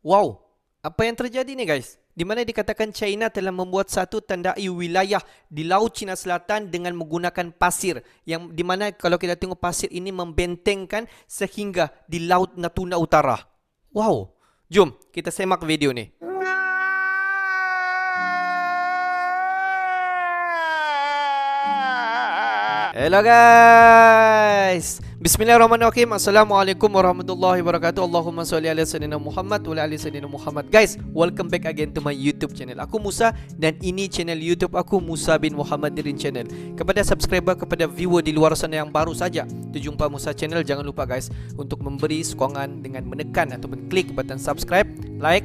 Wow, apa yang terjadi nih guys? Di mana dikatakan China telah membuat satu tandai wilayah di Laut Cina Selatan dengan menggunakan pasir. Yang di mana kalau kita tengok pasir ini membentengkan sehingga di Laut Natuna Utara. Wow, jom kita semak video nih. Hello guys. Bismillahirrahmanirrahim. Assalamualaikum warahmatullahi wabarakatuh. Allahumma sholli ala sayyidina Muhammad wa ala ali sayyidina Muhammad. Guys, welcome back again to my YouTube channel. Aku Musa dan ini channel YouTube aku, Musa bin Muhammadirin Channel. Kepada subscriber, kepada viewer di luar sana yang baru saja terjumpa Musa Channel, jangan lupa guys untuk memberi sokongan dengan menekan ataupun klik button subscribe, like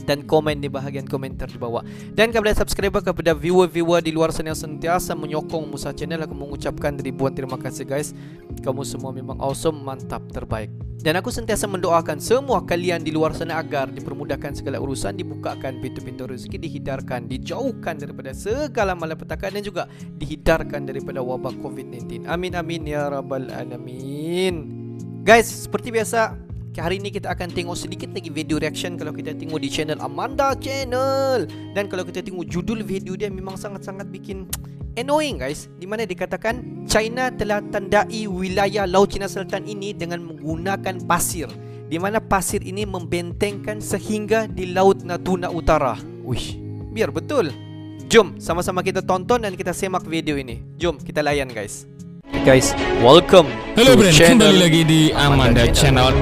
dan komen di bahagian komentar di bawah. Dan kepada subscriber, kepada viewer-viewer di luar sana yang sentiasa menyokong Musa Channel, aku mengucapkan ribuan terima kasih guys. Kamu semua memang awesome, mantap, terbaik. Dan aku sentiasa mendoakan semua kalian di luar sana agar dipermudahkan segala urusan, dibukakan pintu-pintu rezeki, dihindarkan, dijauhkan daripada segala malapetaka dan juga dihindarkan daripada wabak COVID-19. Amin amin ya rabbal alamin. Guys, seperti biasa, hari ini kita akan tengok sedikit lagi video reaction kalau kita tengok di channel Amanda Channel. Dan kalau kita tengok judul video dia memang sangat-sangat bikin annoying guys. Di mana dikatakan China telah tandai wilayah Laut Cina Selatan ini dengan menggunakan pasir. Di mana pasir ini membentengkan sehingga di Laut Natuna Utara. Wih, biar betul. Jom sama-sama kita tonton dan kita semak video ini. Jom kita layan guys. Guys, welcome. Halo Bren, kembali lagi di Amanda Channel.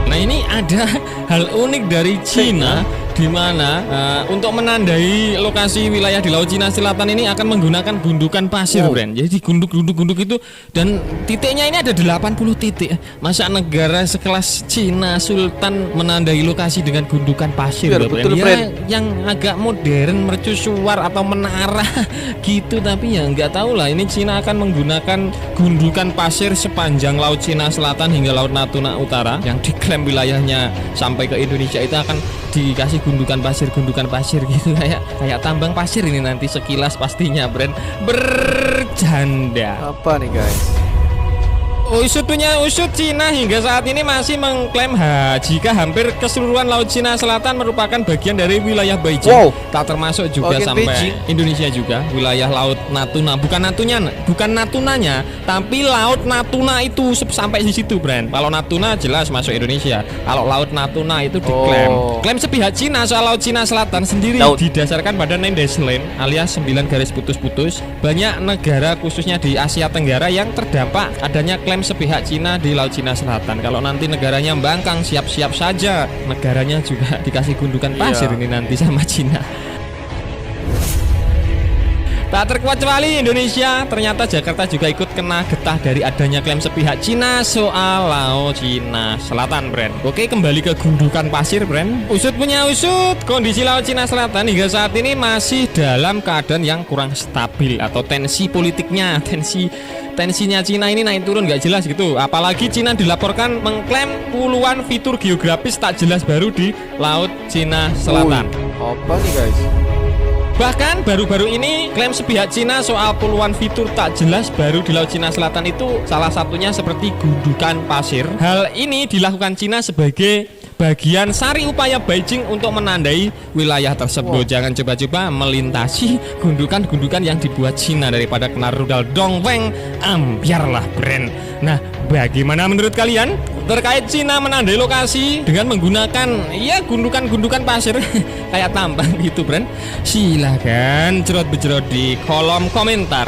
Nah, ini ada hal unik dari Cina di mana untuk menandai lokasi wilayah di Laut Cina Selatan ini akan menggunakan gundukan pasir, Bren. Jadi digunduk itu dan titiknya ini ada 80 titik. Masa negara sekelas Cina Sultan menandai lokasi dengan gundukan pasir, Bren? Ya, yang agak modern, mercusuar atau menara gitu, tapi ya nggak tahu lah. Ini Cina akan menggunakan gundukan pasir sepanjang Laut Cina Selatan hingga Laut Natuna Utara yang diklaim wilayahnya sampai ke Indonesia itu akan dikasih gundukan pasir gitu, kayak tambang pasir ini nanti sekilas pastinya, Bren. Bercanda. Apa nih guys? Usut Cina hingga saat ini masih mengklaim jika hampir keseluruhan Laut Cina Selatan merupakan bagian dari wilayah Beijing. Wow. Tak termasuk juga sampai Beijing. Indonesia juga. Wilayah Laut Natuna, bukan Natunanya, tapi Laut Natuna itu sampai di situ, Bren. Kalau Natuna jelas masuk Indonesia. Kalau Laut Natuna itu diklaim. Klaim sepihak Cina soal Laut Cina Selatan sendiri didasarkan pada 9 dash line alias 9 garis putus-putus. Banyak negara khususnya di Asia Tenggara yang terdampak adanya klaim sepihak Cina di Laut Cina Selatan. Kalau nanti negaranya membangkang, siap-siap saja negaranya juga dikasih gundukan pasir ini nanti sama Cina. Tak terkecuali Indonesia, ternyata Jakarta juga ikut kena getah dari adanya klaim sepihak Cina soal Laut Cina Selatan, Bren. Oke, kembali ke gundukan pasir, Bren. Usut, kondisi Laut Cina Selatan hingga saat ini masih dalam keadaan yang kurang stabil atau tensinya Cina ini naik turun nggak jelas gitu. Apalagi Cina dilaporkan mengklaim puluhan fitur geografis tak jelas baru di Laut Cina Selatan. Apa nih guys? Bahkan baru-baru ini klaim sepihak Cina soal puluhan fitur tak jelas baru di Laut Cina Selatan itu salah satunya seperti gundukan pasir. Hal ini dilakukan Cina sebagai bagian sari upaya Beijing untuk menandai wilayah tersebut. Jangan coba-coba melintasi gundukan-gundukan yang dibuat Cina daripada kena rudal dongweng, ambiarlah, Bren. Nah, bagaimana menurut kalian terkait Cina menandai lokasi dengan menggunakan gundukan-gundukan pasir kayak tambang gitu, Bren? Silahkan cerot-becerot di kolom komentar.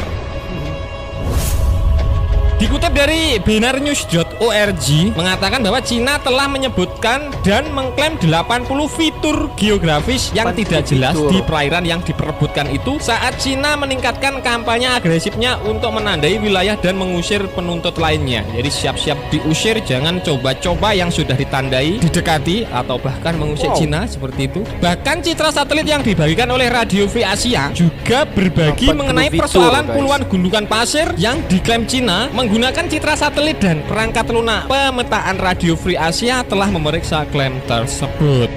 Dikutip dari binarnews.org mengatakan bahwa Cina telah menyebutkan dan mengklaim 80 fitur geografis yang tidak jelas di perairan yang diperebutkan itu saat Cina meningkatkan kampanye agresifnya untuk menandai wilayah dan mengusir penuntut lainnya. Jadi siap-siap diusir, jangan coba-coba yang sudah ditandai didekati atau bahkan mengusir Cina seperti itu. Bahkan citra satelit yang dibagikan oleh Radio Free Asia juga berbagi mengenai persoalan puluhan gundukan pasir yang diklaim Cina menggunakan citra satelit, dan perangkat lunak pemetaan Radio Free Asia telah memeriksa klaim tersebut.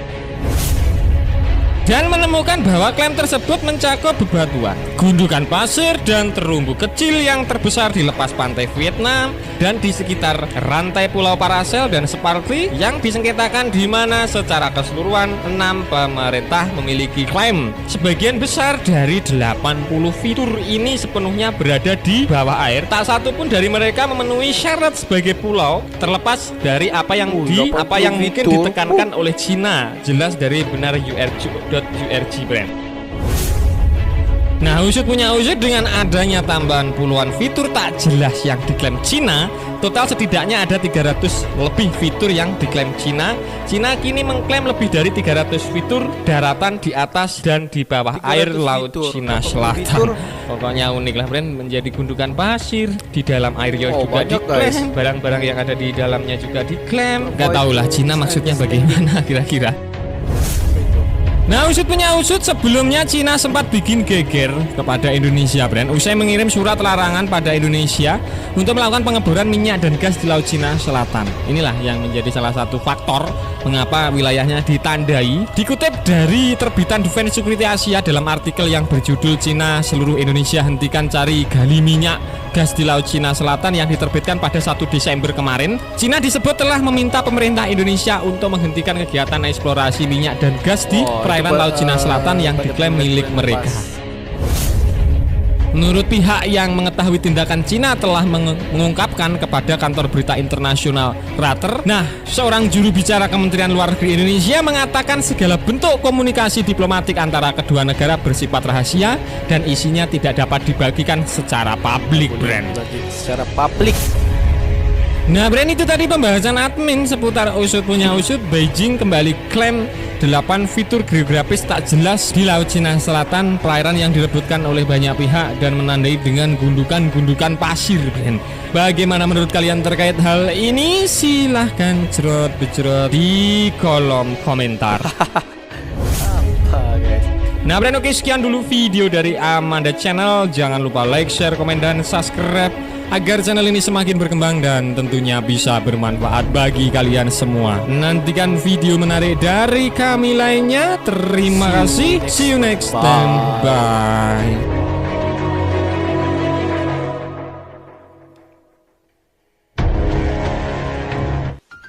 dan menemukan bahwa klaim tersebut mencakup bebatuan, gundukan pasir, dan terumbu kecil yang terbesar di lepas pantai Vietnam dan di sekitar rantai Pulau Paracel dan Spratly yang disengketakan, di mana secara keseluruhan 6 pemerintah memiliki klaim. Sebagian besar dari 80 fitur ini sepenuhnya berada di bawah air. Tak satu pun dari mereka memenuhi syarat sebagai pulau, terlepas dari apa yang mungkin ditekankan oleh Cina. Jelas dari benar urg brand. Nah, usut punya usut, dengan adanya tambahan puluhan fitur tak jelas yang diklaim Cina, total setidaknya ada 300 lebih fitur yang diklaim Cina. Cina kini mengklaim lebih dari 300 fitur daratan, di atas dan di bawah air laut Cina Selatan. Pokoknya unik lah, brand. Menjadi gundukan pasir, di dalam airnya juga diklaim, barang-barang yang ada di dalamnya juga diklaim. Gak tau lah Cina maksudnya bagaimana kira-kira. Nah, usut punya usut, sebelumnya Cina sempat bikin geger kepada Indonesia, brand, usai mengirim surat larangan pada Indonesia untuk melakukan pengeboran minyak dan gas di Laut Cina Selatan. Inilah yang menjadi salah satu faktor mengapa wilayahnya ditandai. Dikutip dari terbitan Defense Security Asia dalam artikel yang berjudul Cina Seluruh Indonesia Hentikan Cari Gali Minyak Gas di Laut Cina Selatan yang diterbitkan pada 1 Desember kemarin, Cina disebut telah meminta pemerintah Indonesia untuk menghentikan kegiatan eksplorasi minyak dan gas di perairan Laut Cina Selatan yang diklaim milik mereka. Menurut pihak yang mengetahui tindakan Cina telah mengungkapkan kepada kantor berita internasional Reuters. Nah, seorang juru bicara Kementerian Luar Negeri Indonesia mengatakan segala bentuk komunikasi diplomatik antara kedua negara bersifat rahasia dan isinya tidak dapat dibagikan secara publik, brand. Secara publik. Nah, brand, itu tadi pembahasan admin seputar usut punya usut. Beijing kembali klaim 8 fitur geografis tak jelas di Laut Cina Selatan, perairan yang direbutkan oleh banyak pihak dan menandai dengan gundukan-gundukan pasir, brand. Bagaimana menurut kalian terkait hal ini? Silahkan cerot-becerot di kolom komentar. Nah, brand, oke, sekian dulu video dari Amanda Channel. Jangan lupa like, share, komen, dan subscribe agar channel ini semakin berkembang dan tentunya bisa bermanfaat bagi kalian semua. Nantikan video menarik dari kami lainnya. Terima kasih. See you next time. Bye.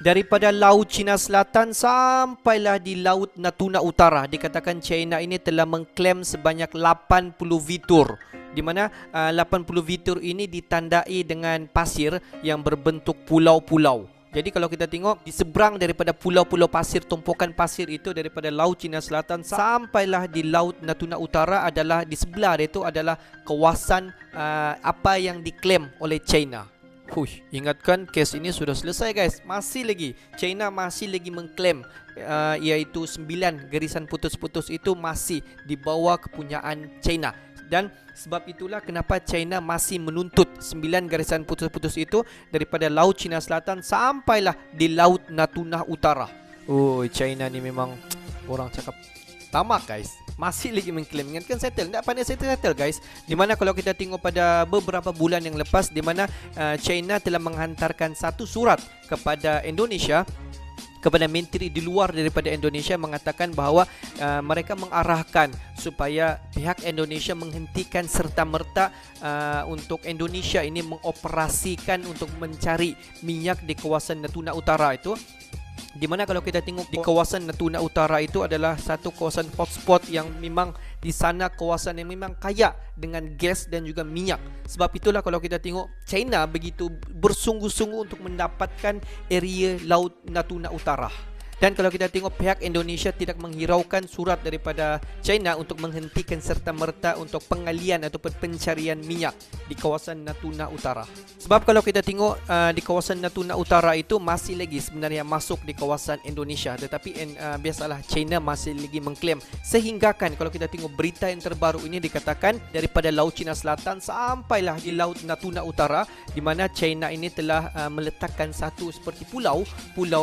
Daripada Laut Cina Selatan sampailah di Laut Natuna Utara, dikatakan China ini telah mengklaim sebanyak 80 fitur, di mana 80 fitur ini ditandai dengan pasir yang berbentuk pulau-pulau. Jadi kalau kita tengok di seberang daripada pulau-pulau pasir, tumpukan pasir itu daripada Laut Cina Selatan sampailah di Laut Natuna Utara adalah di sebelah itu adalah kawasan apa yang diklaim oleh China. Ingatkan, kes ini sudah selesai, guys. Masih lagi China masih lagi mengklaim iaitu 9 garisan putus-putus itu masih di bawah kepunyaan China. Dan sebab itulah kenapa China masih menuntut 9 garisan putus-putus itu daripada Laut Cina Selatan sampailah di Laut Natuna Utara. China ni memang orang cakap tamak, guys. Masih lagi mengklaim. Ingatkan settle, tak pandai settle, guys. Dimana kalau kita tengok pada beberapa bulan yang lepas, dimana China telah menghantarkan satu surat kepada Indonesia, kepada menteri di luar daripada Indonesia, mengatakan bahawa mereka mengarahkan supaya pihak Indonesia menghentikan serta-merta untuk Indonesia ini mengoperasikan untuk mencari minyak di kawasan Natuna Utara itu. Di mana kalau kita tengok di kawasan Natuna Utara itu adalah satu kawasan hotspot yang memang di sana kawasan yang memang kaya dengan gas dan juga minyak. Sebab itulah kalau kita tengok China begitu bersungguh-sungguh untuk mendapatkan area Laut Natuna Utara. Dan kalau kita tengok pihak Indonesia tidak menghiraukan surat daripada China untuk menghentikan serta-merta untuk pengalian ataupun pencarian minyak di kawasan Natuna Utara. Sebab kalau kita tengok di kawasan Natuna Utara itu masih lagi sebenarnya masuk di kawasan Indonesia, tetapi biasalah China masih lagi mengklaim. Sehingga kan kalau kita tengok berita yang terbaru ini dikatakan daripada Laut Cina Selatan sampailah di Laut Natuna Utara, di mana China ini telah meletakkan satu seperti pulau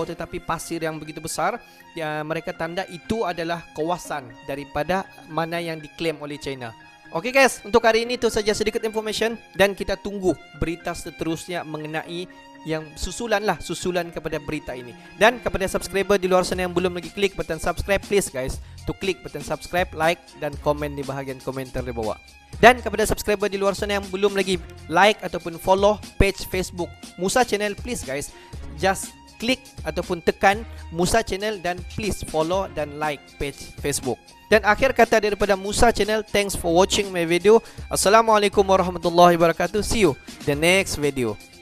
tetapi pasir yang begitu besar. Mereka tanda itu adalah kawasan daripada mana yang diklaim oleh China. Okey guys, untuk hari ini itu saja sedikit information dan kita tunggu berita seterusnya mengenai yang susulan kepada berita ini. Dan kepada subscriber di luar sana yang belum lagi klik button subscribe, please guys, to klik button subscribe, like dan komen di bahagian komentar di bawah. Dan kepada subscriber di luar sana yang belum lagi like ataupun follow page Facebook Musa Channel, please guys, just klik ataupun tekan Musa Channel dan please follow dan like page Facebook. Dan akhir kata daripada Musa Channel, thanks for watching my video. Assalamualaikum warahmatullahi wabarakatuh. See you the next video.